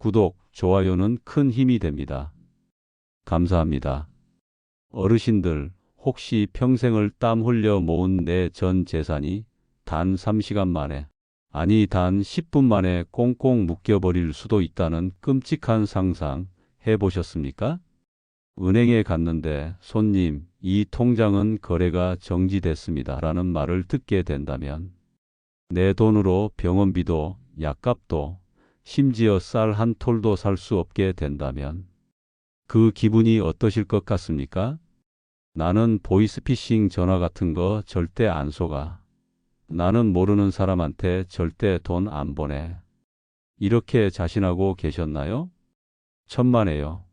구독, 좋아요는 큰 힘이 됩니다. 감사합니다. 어르신들, 혹시 평생을 땀 흘려 모은 내 전 재산이 단 3시간 만에, 아니 단 10분 만에 꽁꽁 묶여버릴 수도 있다는 끔찍한 상상 해보셨습니까? 은행에 갔는데 손님, 이 통장은 거래가 정지됐습니다 라는 말을 듣게 된다면 내 돈으로 병원비도 약값도 심지어 쌀 한 톨도 살 수 없게 된다면 그 기분이 어떠실 것 같습니까? 나는 보이스피싱 전화 같은 거 절대 안 속아. 나는 모르는 사람한테 절대 돈 안 보내. 이렇게 자신하고 계셨나요? 천만에요.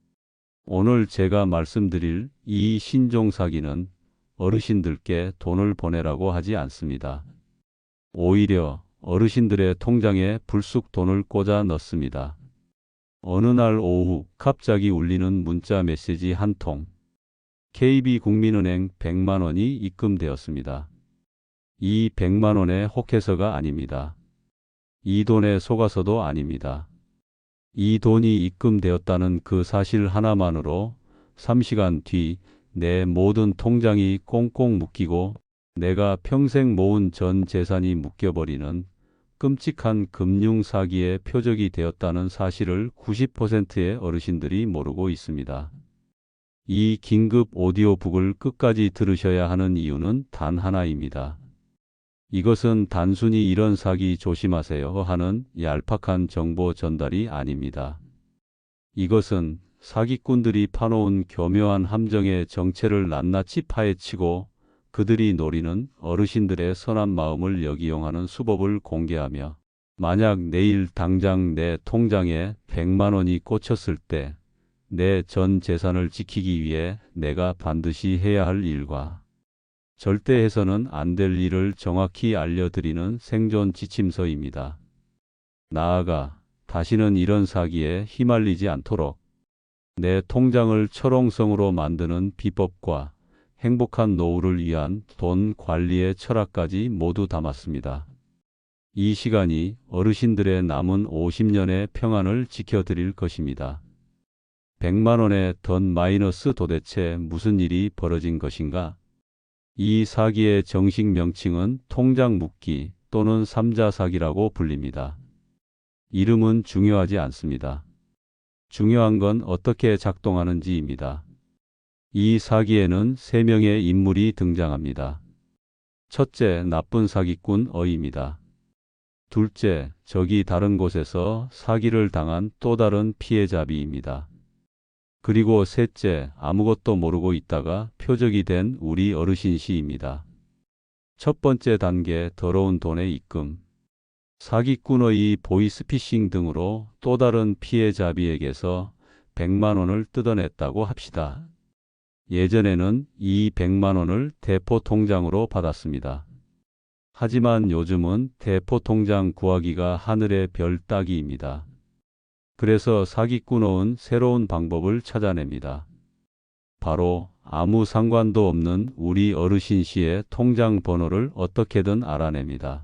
오늘 제가 말씀드릴 이 신종 사기는 어르신들께 돈을 보내라고 하지 않습니다. 오히려 어르신들의 통장에 불쑥 돈을 꽂아 넣습니다. 어느 날 오후 갑자기 울리는 문자 메시지 한 통. KB국민은행 100만 원이 입금되었습니다. 이 100만 원의 혹해서가 아닙니다. 이 돈에 속아서도 아닙니다. 이 돈이 입금되었다는 그 사실 하나만으로 3시간 뒤 내 모든 통장이 꽁꽁 묶이고 내가 평생 모은 전 재산이 묶여버리는 끔찍한 금융 사기의 표적이 되었다는 사실을 90%의 어르신들이 모르고 있습니다. 이 긴급 오디오북을 끝까지 들으셔야 하는 이유는 단 하나입니다. 이것은 단순히 이런 사기 조심하세요 하는 얄팍한 정보 전달이 아닙니다. 이것은 사기꾼들이 파놓은 교묘한 함정의 정체를 낱낱이 파헤치고 그들이 노리는 어르신들의 선한 마음을 역이용하는 수법을 공개하며 만약 내일 당장 내 통장에 100만 원이 꽂혔을 때 내 전 재산을 지키기 위해 내가 반드시 해야 할 일과 절대 해서는 안 될 일을 정확히 알려드리는 생존 지침서입니다. 나아가 다시는 이런 사기에 휘말리지 않도록 내 통장을 철옹성으로 만드는 비법과 행복한 노후를 위한 돈 관리의 철학까지 모두 담았습니다. 이 시간이 어르신들의 남은 50년의 평안을 지켜드릴 것입니다. 100만 원의 돈 마이너스 도대체 무슨 일이 벌어진 것인가? 이 사기의 정식 명칭은 통장 묶기 또는 삼자 사기라고 불립니다. 이름은 중요하지 않습니다. 중요한 건 어떻게 작동하는지입니다. 이 사기에는 3명의 인물이 등장합니다. 첫째, 나쁜 사기꾼 A입니다. 둘째, 저기 다른 곳에서 사기를 당한 또 다른 피해자 B입니다. 그리고 셋째, 아무것도 모르고 있다가 표적이 된 우리 어르신 C입니다. 첫 번째 단계, 더러운 돈의 입금. 사기꾼의 보이스피싱 등으로 또 다른 피해자 B에게서 100만 원을 뜯어냈다고 합시다. 예전에는 이 100만 원을 대포 통장으로 받았습니다. 하지만 요즘은 대포 통장 구하기가 하늘의 별 따기입니다. 그래서 사기꾼은 새로운 방법을 찾아냅니다. 바로 아무 상관도 없는 우리 어르신 씨의 통장 번호를 어떻게든 알아냅니다.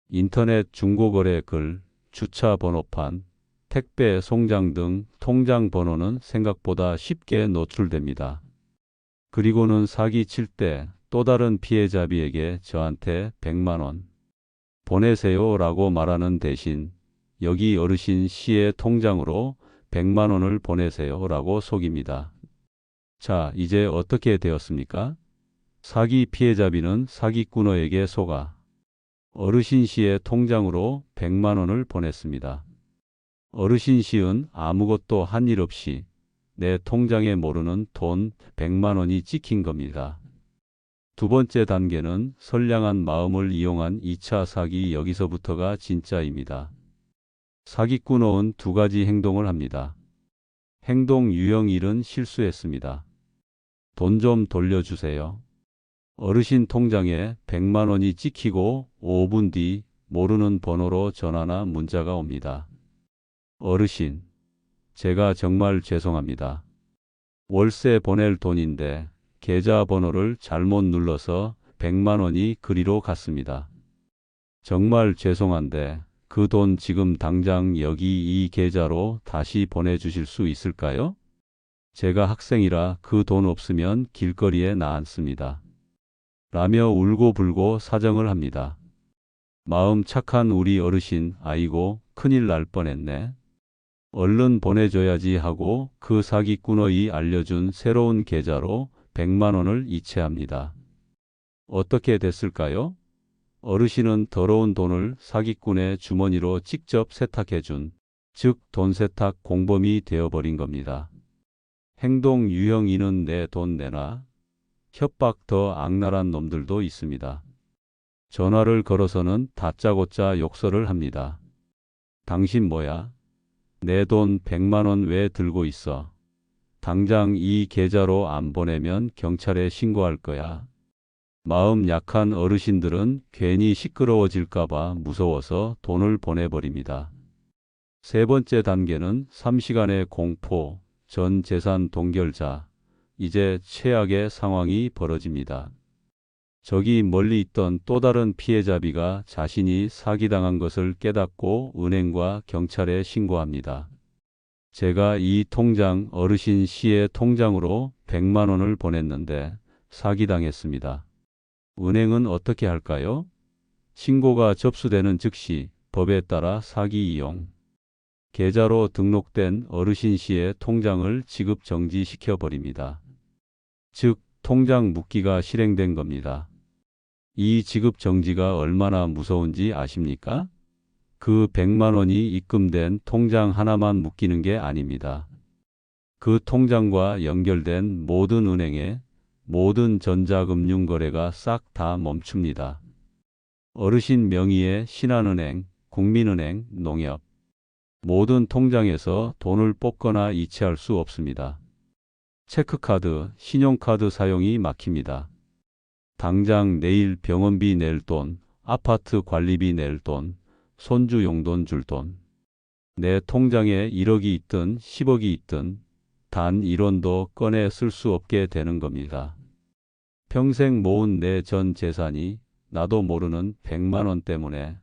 인터넷 중고거래 글, 주차 번호판, 택배 송장 등 통장 번호는 생각보다 쉽게 노출됩니다. 그리고는 사기 칠 때 또 다른 피해자 B에게 저한테 100만 원 보내세요 라고 말하는 대신 여기 어르신 C의 통장으로 100만 원을 보내세요 라고 속입니다. 자, 이제 어떻게 되었습니까? 사기 피해자 B는 사기꾼에게 속아 어르신 C의 통장으로 100만 원을 보냈습니다. 어르신 C는 아무것도 한 일 없이 내 통장에 모르는 돈 100만 원이 찍힌 겁니다. 두 번째 단계는 선량한 마음을 이용한 2차 사기, 여기서부터가 진짜입니다. 사기꾼은 두 가지 행동을 합니다. 행동 유형 1은 실수했습니다. 돈 좀 돌려주세요. 어르신 통장에 100만 원이 찍히고 5분 뒤 모르는 번호로 전화나 문자가 옵니다. 어르신, 제가 정말 죄송합니다. 월세 보낼 돈인데 계좌번호를 잘못 눌러서 100만 원이 그리로 갔습니다. 정말 죄송한데 그 돈 지금 당장 여기 이 계좌로 다시 보내주실 수 있을까요? 제가 학생이라 그 돈 없으면 길거리에 나앉습니다. 라며 울고불고 사정을 합니다. 마음 착한 우리 어르신, 아이고, 큰일 날 뻔했네. 얼른 보내줘야지 하고 그 사기꾼의 알려준 새로운 계좌로 100만 원을 이체합니다. 어떻게 됐을까요? 어르신은 더러운 돈을 사기꾼의 주머니로 직접 세탁해준, 즉 돈 세탁 공범이 되어버린 겁니다. 행동 유형인은 내 돈 내놔. 협박 더 악랄한 놈들도 있습니다. 전화를 걸어서는 다짜고짜 욕설을 합니다. 당신 뭐야? 내 돈 100만 원 왜 들고 있어? 당장 이 계좌로 안 보내면 경찰에 신고할 거야. 마음 약한 어르신들은 괜히 시끄러워질까봐 무서워서 돈을 보내버립니다. 세 번째 단계는 3시간의 공포, 전 재산 동결자. 이제 최악의 상황이 벌어집니다. 저기 멀리 있던 또 다른 피해자비가 자신이 사기당한 것을 깨닫고 은행과 경찰에 신고합니다. 제가 이 통장 어르신 씨의 통장으로 100만 원을 보냈는데 사기당했습니다. 은행은 어떻게 할까요? 신고가 접수되는 즉시 법에 따라 사기 이용 계좌로 등록된 어르신 씨의 통장을 지급 정지시켜 버립니다. 즉, 통장 묵기가 실행된 겁니다. 이 지급 정지가 얼마나 무서운지 아십니까? 그 100만 원이 입금된 통장 하나만 묶이는 게 아닙니다. 그 통장과 연결된 모든 은행의 모든 전자금융 거래가 싹 다 멈춥니다. 어르신 명의의 신한은행, 국민은행, 농협 모든 통장에서 돈을 뽑거나 이체할 수 없습니다. 체크카드, 신용카드 사용이 막힙니다. 당장 내일 병원비 낼 돈, 아파트 관리비 낼 돈, 손주 용돈 줄 돈. 내 통장에 1억이 있든 10억이 있든 단 1원도 꺼내 쓸 수 없게 되는 겁니다. 평생 모은 내 전 재산이 나도 모르는 100만 원 때문에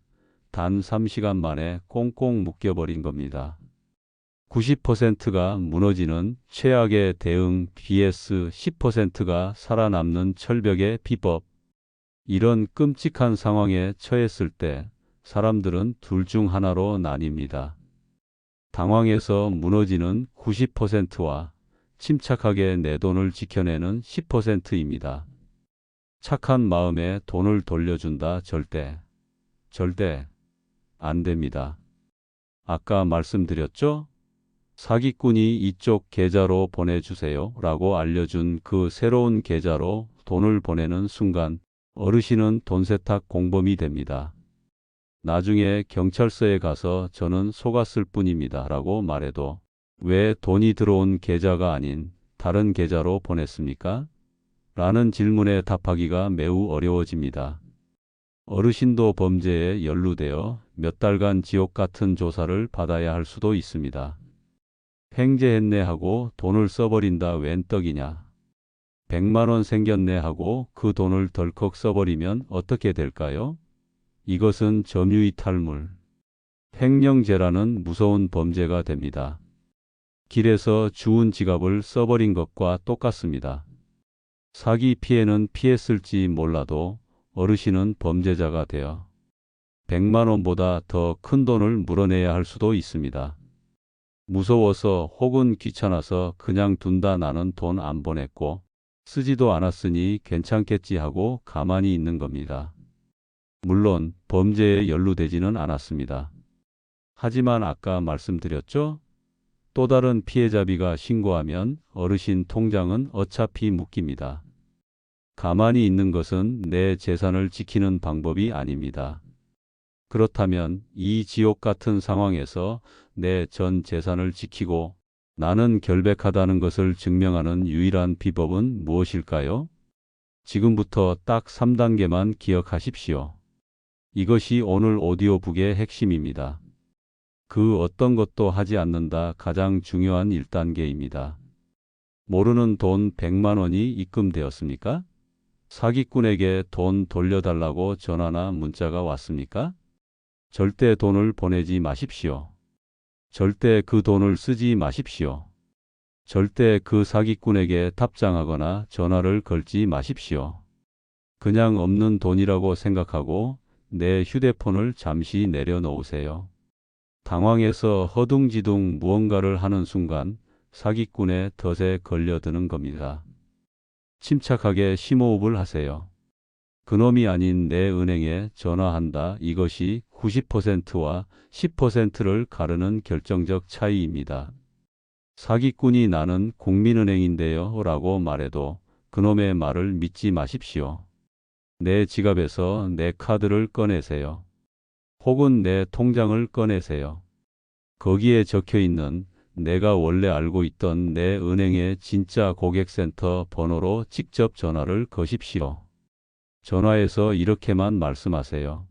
단 3시간 만에 꽁꽁 묶여버린 겁니다. 90%가 무너지는 최악의 대응 vs 10%가 살아남는 철벽의 비법. 이런 끔찍한 상황에 처했을 때 사람들은 둘 중 하나로 나뉩니다. 당황해서 무너지는 90%와 침착하게 내 돈을 지켜내는 10%입니다. 착한 마음에 돈을 돌려준다 절대 안 됩니다. 아까 말씀드렸죠? 사기꾼이 이쪽 계좌로 보내주세요 라고 알려준 그 새로운 계좌로 돈을 보내는 순간 어르신은 돈 세탁 공범이 됩니다. 나중에 경찰서에 가서 저는 속았을 뿐입니다 라고 말해도 왜 돈이 들어온 계좌가 아닌 다른 계좌로 보냈습니까? 라는 질문에 답하기가 매우 어려워집니다. 어르신도 범죄에 연루되어 몇 달간 지옥 같은 조사를 받아야 할 수도 있습니다. 횡재했네 하고 돈을 써버린다 웬 떡이냐. 100만 원 생겼네 하고 그 돈을 덜컥 써버리면 어떻게 될까요? 이것은 점유의 탈물, 횡령죄라는 무서운 범죄가 됩니다. 길에서 주운 지갑을 써버린 것과 똑같습니다. 사기 피해는 피했을지 몰라도 어르신은 범죄자가 되어 100만 원보다 더 큰 돈을 물어내야 할 수도 있습니다. 무서워서 혹은 귀찮아서 그냥 둔다 나는 돈 안 보냈고 쓰지도 않았으니 괜찮겠지 하고 가만히 있는 겁니다. 물론 범죄에 연루되지는 않았습니다. 하지만 아까 말씀드렸죠? 또 다른 피해자비가 신고하면 어르신 통장은 어차피 묶입니다. 가만히 있는 것은 내 재산을 지키는 방법이 아닙니다. 그렇다면 이 지옥 같은 상황에서 내 전 재산을 지키고 나는 결백하다는 것을 증명하는 유일한 비법은 무엇일까요? 지금부터 딱 3단계만 기억하십시오. 이것이 오늘 오디오북의 핵심입니다. 그 어떤 것도 하지 않는다 가장 중요한 1단계입니다. 모르는 돈 100만 원이 입금되었습니까? 사기꾼에게 돈 돌려달라고 전화나 문자가 왔습니까? 절대 돈을 보내지 마십시오. 절대 그 돈을 쓰지 마십시오. 절대 그 사기꾼에게 답장하거나 전화를 걸지 마십시오. 그냥 없는 돈이라고 생각하고 내 휴대폰을 잠시 내려놓으세요. 당황해서 허둥지둥 무언가를 하는 순간 사기꾼의 덫에 걸려드는 겁니다. 침착하게 심호흡을 하세요. 그놈이 아닌 내 은행에 전화한다. 이것이 90%와 10%를 가르는 결정적 차이입니다. 사기꾼이 나는 국민은행인데요 라고 말해도 그놈의 말을 믿지 마십시오. 내 지갑에서 내 카드를 꺼내세요. 혹은 내 통장을 꺼내세요. 거기에 적혀 있는 내가 원래 알고 있던 내 은행의 진짜 고객센터 번호로 직접 전화를 거십시오. 전화해서 이렇게만 말씀하세요.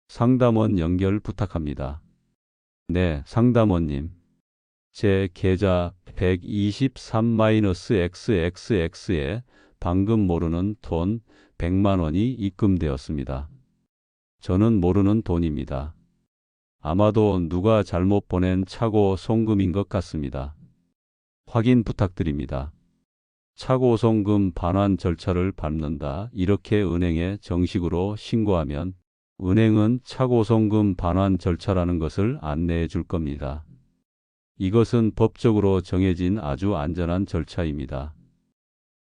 상담원 연결 부탁합니다. 네, 상담원님. 제 계좌 123-XXX에 방금 모르는 돈 100만 원이 입금되었습니다. 저는 모르는 돈입니다. 아마도 누가 잘못 보낸 차고 송금인 것 같습니다. 확인 부탁드립니다. 차고 송금 반환 절차를 밟는다. 이렇게 은행에 정식으로 신고하면 은행은 차고 송금 반환 절차라는 것을 안내해 줄 겁니다. 이것은 법적으로 정해진 아주 안전한 절차입니다.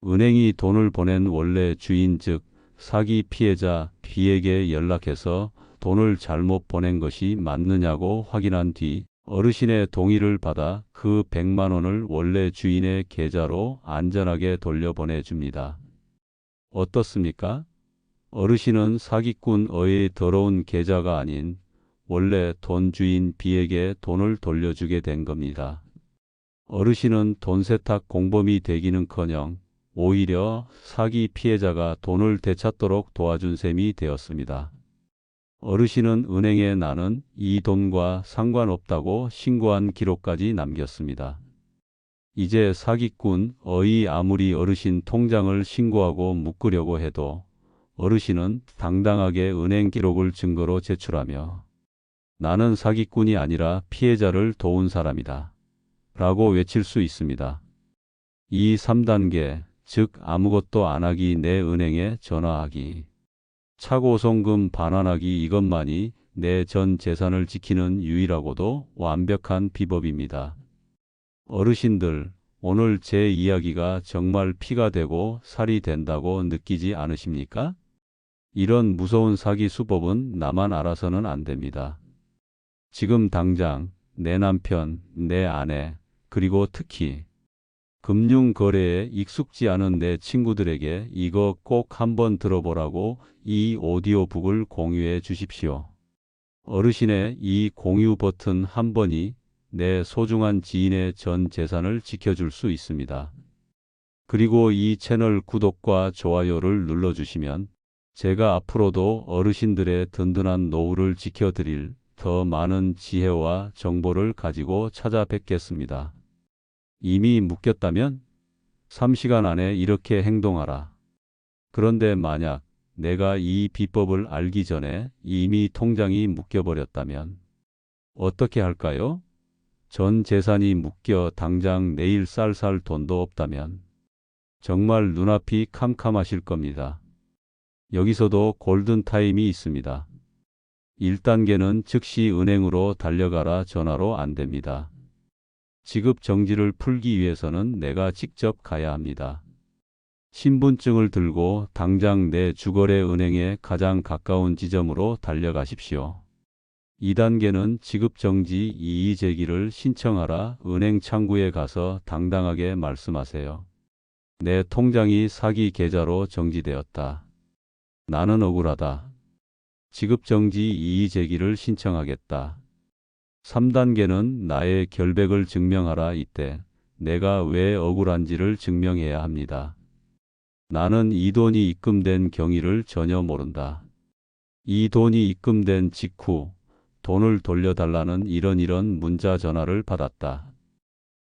은행이 돈을 보낸 원래 주인 즉 사기 피해자 B에게 연락해서 돈을 잘못 보낸 것이 맞느냐고 확인한 뒤 어르신의 동의를 받아 그 100만 원을 원래 주인의 계좌로 안전하게 돌려보내 줍니다. 어떻습니까? 어르신은 사기꾼 A의 더러운 계좌가 아닌 원래 돈 주인 B에게 돈을 돌려주게 된 겁니다. 어르신은 돈 세탁 공범이 되기는커녕 오히려 사기 피해자가 돈을 되찾도록 도와준 셈이 되었습니다. 어르신은 은행에 나는 이 돈과 상관없다고 신고한 기록까지 남겼습니다. 이제 사기꾼 A이 아무리 어르신 통장을 신고하고 묶으려고 해도 어르신은 당당하게 은행 기록을 증거로 제출하며 나는 사기꾼이 아니라 피해자를 도운 사람이다 라고 외칠 수 있습니다. 이 3단계, 즉 아무것도 안 하기, 내 은행에 전화하기, 차고 송금 반환하기, 이것만이 내 전 재산을 지키는 유일하고도 완벽한 비법입니다. 어르신들, 오늘 제 이야기가 정말 피가 되고 살이 된다고 느끼지 않으십니까? 이런 무서운 사기 수법은 나만 알아서는 안 됩니다. 지금 당장 내 남편, 내 아내, 그리고 특히 금융거래에 익숙지 않은 내 친구들에게 이거 꼭 한번 들어보라고 이 오디오북을 공유해 주십시오. 어르신의 이 공유 버튼 한 번이 내 소중한 지인의 전 재산을 지켜줄 수 있습니다. 그리고 이 채널 구독과 좋아요를 눌러주시면 제가 앞으로도 어르신들의 든든한 노후를 지켜드릴 더 많은 지혜와 정보를 가지고 찾아뵙겠습니다. 이미 묶였다면 3시간 안에 이렇게 행동하라. 그런데 만약 내가 이 비법을 알기 전에 이미 통장이 묶여버렸다면 어떻게 할까요? 전 재산이 묶여 당장 내일 쌀 돈도 없다면 정말 눈앞이 캄캄하실 겁니다. 여기서도 골든타임이 있습니다. 1단계는 즉시 은행으로 달려가라. 전화로 안 됩니다. 지급 정지를 풀기 위해서는 내가 직접 가야 합니다. 신분증을 들고 당장 내 주거래 은행에 가장 가까운 지점으로 달려가십시오. 2단계는 지급 정지 이의 제기를 신청하라. 은행 창구에 가서 당당하게 말씀하세요. 내 통장이 사기 계좌로 정지되었다. 나는 억울하다. 지급정지 이의 제기를 신청하겠다. 3단계는 나의 결백을 증명하라. 이때 내가 왜 억울한지를 증명해야 합니다. 나는 이 돈이 입금된 경위를 전혀 모른다. 이 돈이 입금된 직후 돈을 돌려달라는 이런 문자 전화를 받았다.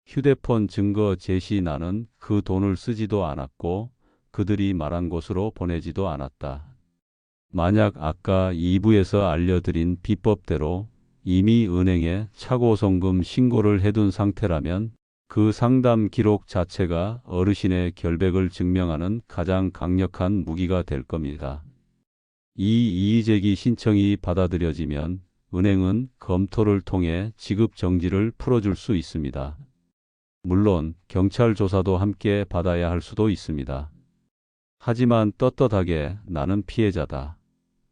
휴대폰 증거 제시. 나는 그 돈을 쓰지도 않았고 그들이 말한 곳으로 보내지도 않았다. 만약 아까 2부에서 알려드린 비법대로 이미 은행에 차고송금 신고를 해둔 상태라면 그 상담 기록 자체가 어르신의 결백을 증명하는 가장 강력한 무기가 될 겁니다. 이 이의제기 신청이 받아들여지면 은행은 검토를 통해 지급 정지를 풀어줄 수 있습니다. 물론 경찰 조사도 함께 받아야 할 수도 있습니다. 하지만 떳떳하게 나는 피해자다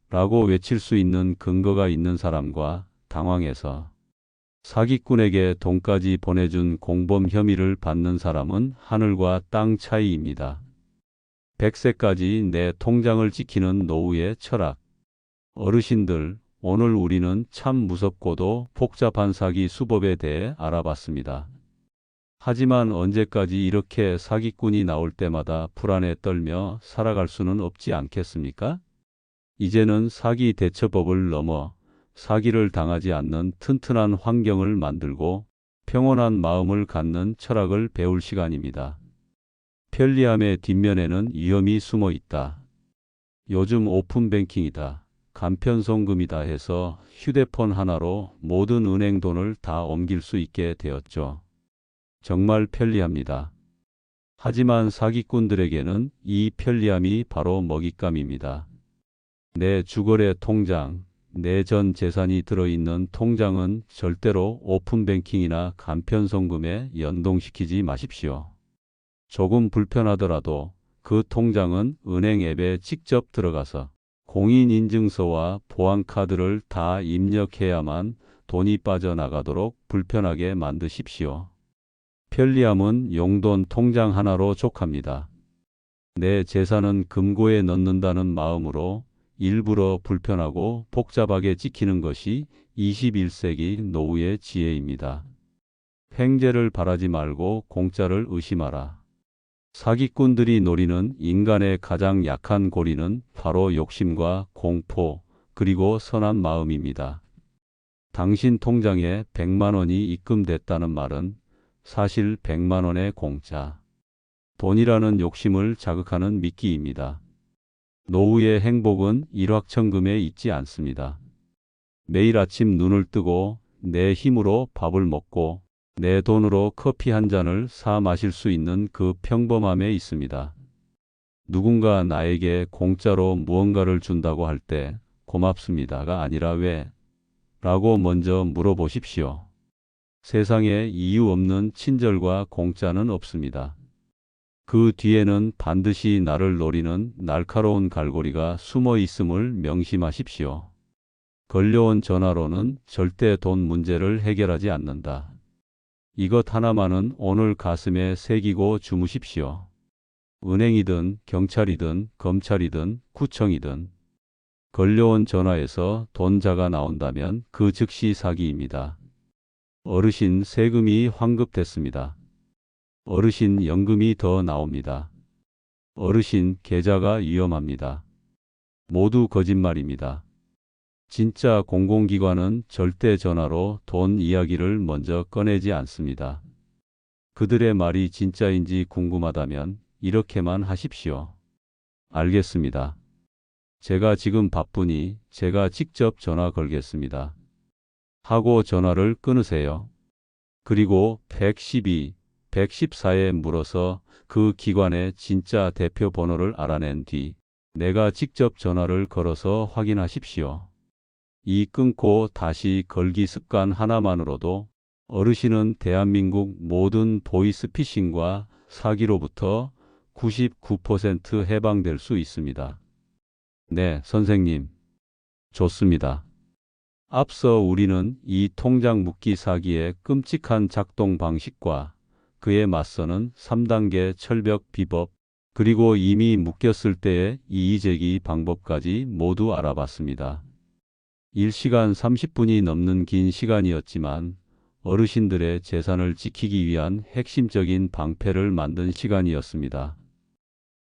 라고 외칠 수 있는 근거가 있는 사람과 당황해서 사기꾼에게 돈까지 보내준 공범 혐의를 받는 사람은 하늘과 땅 차이입니다. 100세까지 내 통장을 지키는 노후의 철학. 어르신들, 오늘 우리는 참 무섭고도 복잡한 사기 수법에 대해 알아봤습니다. 하지만 언제까지 이렇게 사기꾼이 나올 때마다 불안에 떨며 살아갈 수는 없지 않겠습니까? 이제는 사기 대처법을 넘어 사기를 당하지 않는 튼튼한 환경을 만들고 평온한 마음을 갖는 철학을 배울 시간입니다. 편리함의 뒷면에는 위험이 숨어 있다. 요즘 오픈뱅킹이다, 간편송금이다 해서 휴대폰 하나로 모든 은행 돈을 다 옮길 수 있게 되었죠. 정말 편리합니다. 하지만 사기꾼들에게는 이 편리함이 바로 먹잇감입니다. 내 주거래 통장, 내 전 재산이 들어있는 통장은 절대로 오픈뱅킹이나 간편송금에 연동시키지 마십시오. 조금 불편하더라도 그 통장은 은행 앱에 직접 들어가서 공인인증서와 보안카드를 다 입력해야만 돈이 빠져나가도록 불편하게 만드십시오. 편리함은 용돈 통장 하나로 족합니다. 내 재산은 금고에 넣는다는 마음으로 일부러 불편하고 복잡하게 지키는 것이 21세기 노후의 지혜입니다. 횡재를 바라지 말고 공짜를 의심하라. 사기꾼들이 노리는 인간의 가장 약한 고리는 바로 욕심과 공포, 그리고 선한 마음입니다. 당신 통장에 100만 원이 입금됐다는 말은 사실 100만 원의 공짜. 돈이라는 욕심을 자극하는 미끼입니다. 노후의 행복은 일확천금에 있지 않습니다. 매일 아침 눈을 뜨고 내 힘으로 밥을 먹고 내 돈으로 커피 한 잔을 사 마실 수 있는 그 평범함에 있습니다. 누군가 나에게 공짜로 무언가를 준다고 할 때 고맙습니다가 아니라 왜? 라고 먼저 물어보십시오. 세상에 이유 없는 친절과 공짜는 없습니다. 그 뒤에는 반드시 나를 노리는 날카로운 갈고리가 숨어 있음을 명심하십시오. 걸려온 전화로는 절대 돈 문제를 해결하지 않는다. 이것 하나만은 오늘 가슴에 새기고 주무십시오. 은행이든 경찰이든 검찰이든 구청이든 걸려온 전화에서 돈자가 나온다면 그 즉시 사기입니다. 어르신 세금이 환급됐습니다. 어르신 연금이 더 나옵니다. 어르신 계좌가 위험합니다. 모두 거짓말입니다. 진짜 공공기관은 절대 전화로 돈 이야기를 먼저 꺼내지 않습니다. 그들의 말이 진짜인지 궁금하다면 이렇게만 하십시오. 알겠습니다. 제가 지금 바쁘니 제가 직접 전화 걸겠습니다. 하고 전화를 끊으세요. 그리고 112, 114에 물어서 그 기관의 진짜 대표 번호를 알아낸 뒤 내가 직접 전화를 걸어서 확인하십시오. 이 끊고 다시 걸기 습관 하나만으로도 어르신은 대한민국 모든 보이스피싱과 사기로부터 99% 해방될 수 있습니다. 네, 선생님. 좋습니다. 앞서 우리는 이 통장 묶기 사기의 끔찍한 작동 방식과 그에 맞서는 3단계 철벽 비법, 그리고 이미 묶였을 때의 이의제기 방법까지 모두 알아봤습니다. 1시간 30분이 넘는 긴 시간이었지만 어르신들의 재산을 지키기 위한 핵심적인 방패를 만든 시간이었습니다.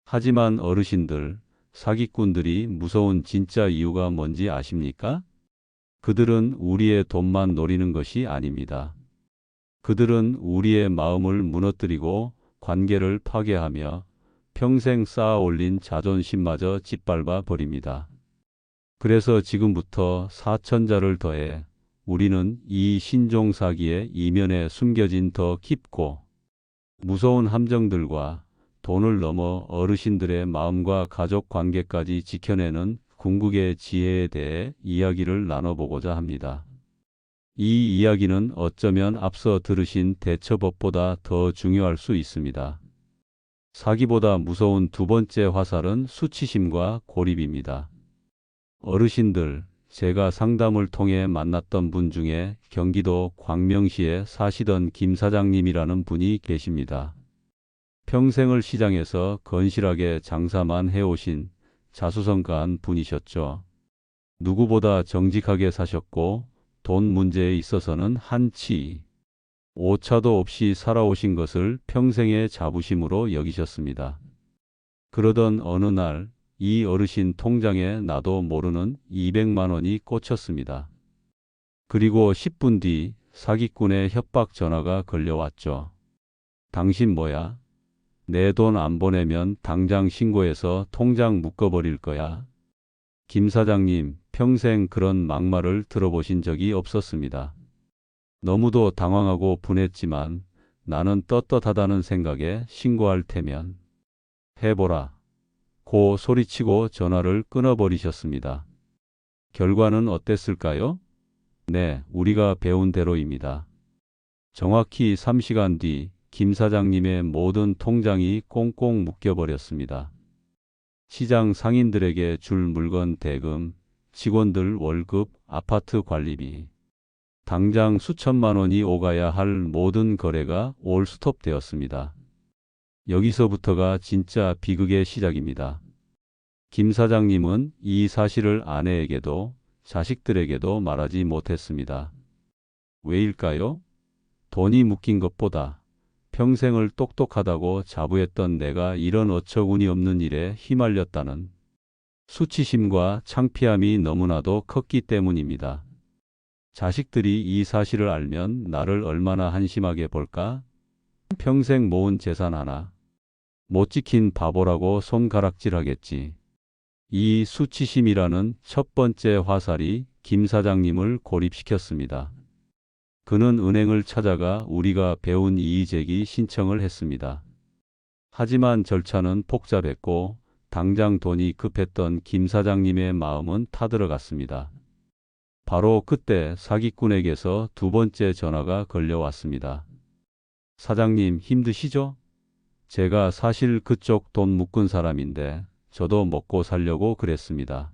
하지만 어르신들, 사기꾼들이 무서운 진짜 이유가 뭔지 아십니까? 그들은 우리의 돈만 노리는 것이 아닙니다. 그들은 우리의 마음을 무너뜨리고 관계를 파괴하며 평생 쌓아 올린 자존심마저 짓밟아 버립니다. 그래서 지금부터 사천자를 더해 우리는 이 신종 사기의 이면에 숨겨진 더 깊고 무서운 함정들과 돈을 넘어 어르신들의 마음과 가족 관계까지 지켜내는 궁극의 지혜에 대해 이야기를 나눠보고자 합니다. 이 이야기는 어쩌면 앞서 들으신 대처법보다 더 중요할 수 있습니다. 사기보다 무서운 두 번째 화살은 수치심과 고립입니다. 어르신들, 제가 상담을 통해 만났던 분 중에 경기도 광명시에 사시던 김 사장님이라는 분이 계십니다. 평생을 시장에서 건실하게 장사만 해오신 자수성가한 분이셨죠. 누구보다 정직하게 사셨고 돈 문제에 있어서는 한치 오차도 없이 살아오신 것을 평생의 자부심으로 여기셨습니다. 그러던 어느 날 이 어르신 통장에 나도 모르는 200만 원이 꽂혔습니다. 그리고 10분 뒤 사기꾼의 협박 전화가 걸려왔죠. 당신 뭐야? 내 돈 안 보내면 당장 신고해서 통장 묶어버릴 거야. 김 사장님, 평생 그런 막말을 들어보신 적이 없었습니다. 너무도 당황하고 분했지만 나는 떳떳하다는 생각에 신고할 테면 해보라. 고 소리치고 전화를 끊어버리셨습니다. 결과는 어땠을까요? 네, 우리가 배운 대로입니다. 정확히 3시간 뒤 김 사장님의 모든 통장이 꽁꽁 묶여버렸습니다. 시장 상인들에게 줄 물건 대금, 직원들 월급, 아파트 관리비. 당장 수천만 원이 오가야 할 모든 거래가 올 스톱되었습니다. 여기서부터가 진짜 비극의 시작입니다. 김 사장님은 이 사실을 아내에게도 자식들에게도 말하지 못했습니다. 왜일까요? 돈이 묶인 것보다 평생을 똑똑하다고 자부했던 내가 이런 어처구니 없는 일에 휘말렸다는 수치심과 창피함이 너무나도 컸기 때문입니다. 자식들이 이 사실을 알면 나를 얼마나 한심하게 볼까? 평생 모은 재산 하나 못 지킨 바보라고 손가락질하겠지. 이 수치심이라는 첫 번째 화살이 김 사장님을 고립시켰습니다. 그는 은행을 찾아가 우리가 배운 이의제기 신청을 했습니다. 하지만 절차는 복잡했고 당장 돈이 급했던 김 사장님의 마음은 타들어갔습니다. 바로 그때 사기꾼에게서 두 번째 전화가 걸려왔습니다. 사장님 힘드시죠? 제가 사실 그쪽 돈 묶은 사람인데 저도 먹고 살려고 그랬습니다.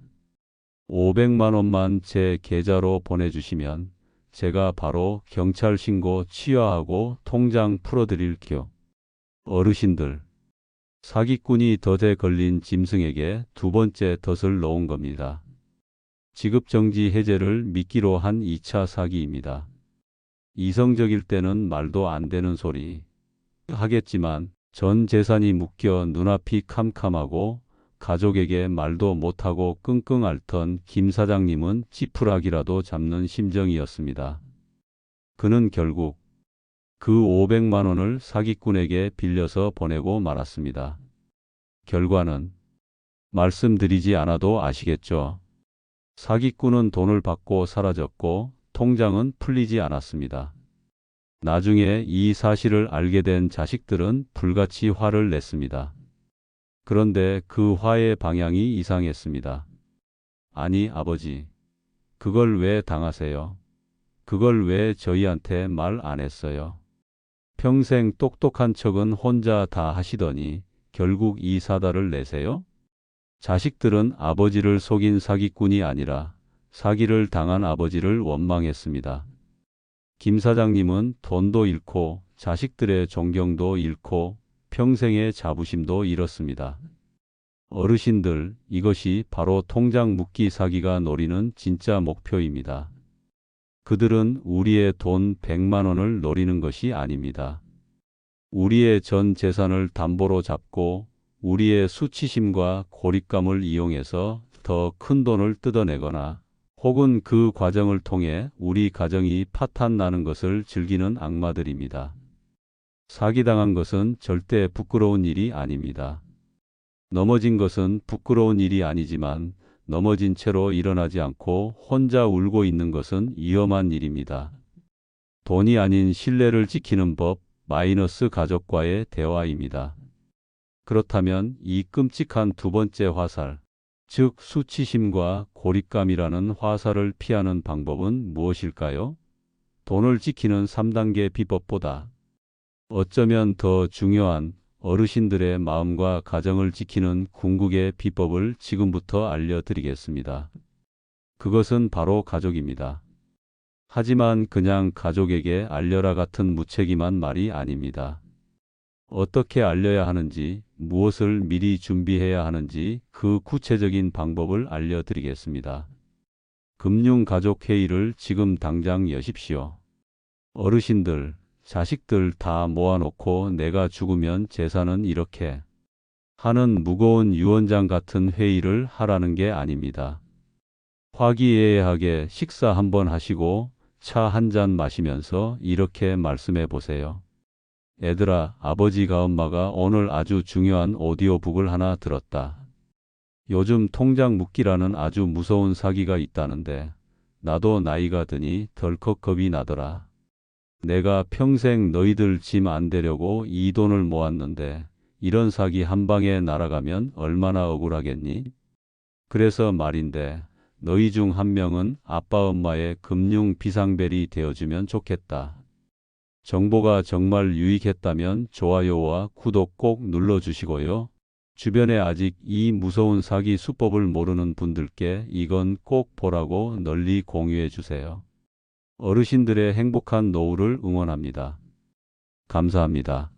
500만 원만 제 계좌로 보내주시면 제가 바로 경찰 신고 취하하고 통장 풀어드릴게요. 어르신들, 사기꾼이 덫에 걸린 짐승에게 두 번째 덫을 놓은 겁니다. 지급정지 해제를 미끼로 한 2차 사기입니다. 이성적일 때는 말도 안 되는 소리 하겠지만 전 재산이 묶여 눈앞이 캄캄하고 가족에게 말도 못하고 끙끙 앓던 김 사장님은 지푸라기라도 잡는 심정이었습니다. 그는 결국 그 500만 원을 사기꾼에게 빌려서 보내고 말았습니다. 결과는 말씀드리지 않아도 아시겠죠. 사기꾼은 돈을 받고 사라졌고 통장은 풀리지 않았습니다. 나중에 이 사실을 알게 된 자식들은 불같이 화를 냈습니다. 그런데 그 화의 방향이 이상했습니다. 아니, 아버지, 그걸 왜 당하세요? 그걸 왜 저희한테 말 안 했어요? 평생 똑똑한 척은 혼자 다 하시더니 결국 이 사달을 내세요? 자식들은 아버지를 속인 사기꾼이 아니라 사기를 당한 아버지를 원망했습니다. 김 사장님은 돈도 잃고 자식들의 존경도 잃고 평생의 자부심도 잃었습니다. 어르신들, 이것이 바로 통장 묶기 사기가 노리는 진짜 목표입니다. 그들은 우리의 돈 100만 원을 노리는 것이 아닙니다. 우리의 전 재산을 담보로 잡고 우리의 수치심과 고립감을 이용해서 더 큰 돈을 뜯어내거나 혹은 그 과정을 통해 우리 가정이 파탄나는 것을 즐기는 악마들입니다. 사기당한 것은 절대 부끄러운 일이 아닙니다. 넘어진 것은 부끄러운 일이 아니지만 넘어진 채로 일어나지 않고 혼자 울고 있는 것은 위험한 일입니다. 돈이 아닌 신뢰를 지키는 법, 마이너스 가족과의 대화입니다. 그렇다면 이 끔찍한 두 번째 화살, 즉 수치심과 고립감이라는 화살을 피하는 방법은 무엇일까요? 돈을 지키는 3단계 비법보다 어쩌면 더 중요한 어르신들의 마음과 가정을 지키는 궁극의 비법을 지금부터 알려드리겠습니다. 그것은 바로 가족입니다. 하지만 그냥 가족에게 알려라 같은 무책임한 말이 아닙니다. 어떻게 알려야 하는지, 무엇을 미리 준비해야 하는지 그 구체적인 방법을 알려드리겠습니다. 금융가족회의를 지금 당장 여십시오. 어르신들, 자식들 다 모아놓고 내가 죽으면 재산은 이렇게 하는 무거운 유언장 같은 회의를 하라는 게 아닙니다. 화기애애하게 식사 한번 하시고 차 한 잔 마시면서 이렇게 말씀해 보세요. 애들아, 아버지가 엄마가 오늘 아주 중요한 오디오북을 하나 들었다. 요즘 통장 묶기라는 아주 무서운 사기가 있다는데 나도 나이가 드니 덜컥 겁이 나더라. 내가 평생 너희들 짐 안 되려고 이 돈을 모았는데 이런 사기 한 방에 날아가면 얼마나 억울하겠니? 그래서 말인데 너희 중 한 명은 아빠 엄마의 금융 비상벨이 되어주면 좋겠다. 정보가 정말 유익했다면 좋아요와 구독 꼭 눌러주시고요. 주변에 아직 이 무서운 사기 수법을 모르는 분들께 이건 꼭 보라고 널리 공유해 주세요. 어르신들의 행복한 노후를 응원합니다. 감사합니다.